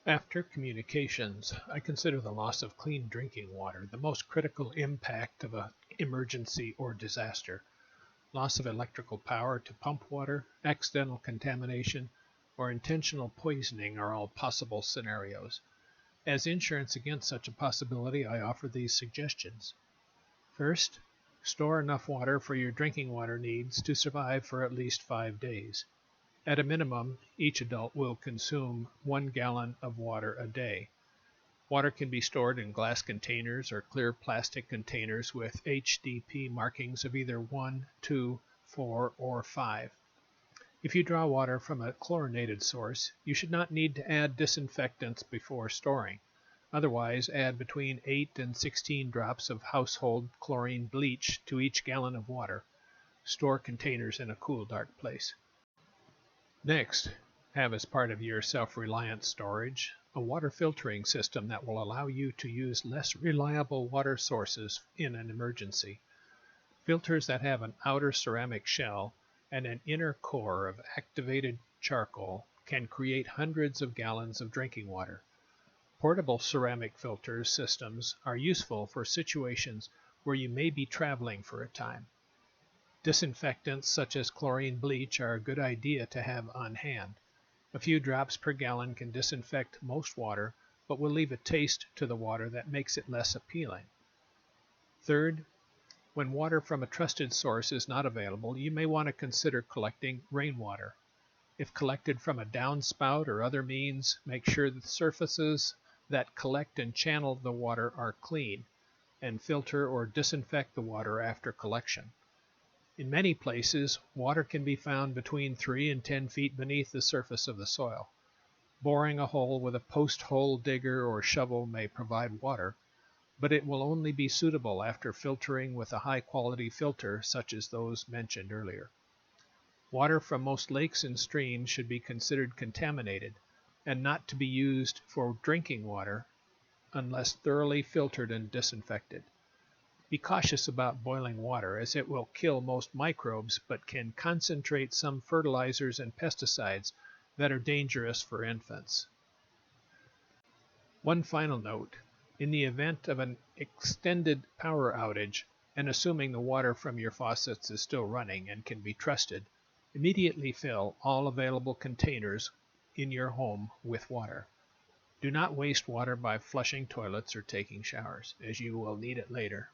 After communications, I consider the loss of clean drinking water the most critical impact of an emergency or disaster. Loss of electrical power to pump water, accidental contamination, or intentional poisoning are all possible scenarios. As insurance against such a possibility, I offer these suggestions. First, store enough water for your drinking water needs to survive for at least 5 days. At a minimum, each adult will consume 1 gallon of water a day. Water can be stored in glass containers or clear plastic containers with HDP markings of either 1, 2, 4, or 5. If you draw water from a chlorinated source, you should not need to add disinfectants before storing. Otherwise, add between 8 and 16 drops of household chlorine bleach to each gallon of water. Store containers in a cool, dark place. Next, have as part of your self-reliance storage a water filtering system that will allow you to use less reliable water sources in an emergency. Filters that have an outer ceramic shell and an inner core of activated charcoal can create hundreds of gallons of drinking water. Portable ceramic filter systems are useful for situations where you may be traveling for a time. Disinfectants such as chlorine bleach are a good idea to have on hand. A few drops per gallon can disinfect most water, but will leave a taste to the water that makes it less appealing. Third, when water from a trusted source is not available, you may want to consider collecting rainwater. If collected from a downspout or other means, make sure the surfaces that collect and channel the water are clean, and filter or disinfect the water after collection. In many places, water can be found between 3 and 10 feet beneath the surface of the soil. Boring a hole with a post-hole digger or shovel may provide water, but it will only be suitable after filtering with a high-quality filter such as those mentioned earlier. Water from most lakes and streams should be considered contaminated and not to be used for drinking water unless thoroughly filtered and disinfected. Be cautious about boiling water, as it will kill most microbes but can concentrate some fertilizers and pesticides that are dangerous for infants. One final note: in the event of an extended power outage, and assuming the water from your faucets is still running and can be trusted, immediately fill all available containers in your home with water. Do not waste water by flushing toilets or taking showers, as you will need it later.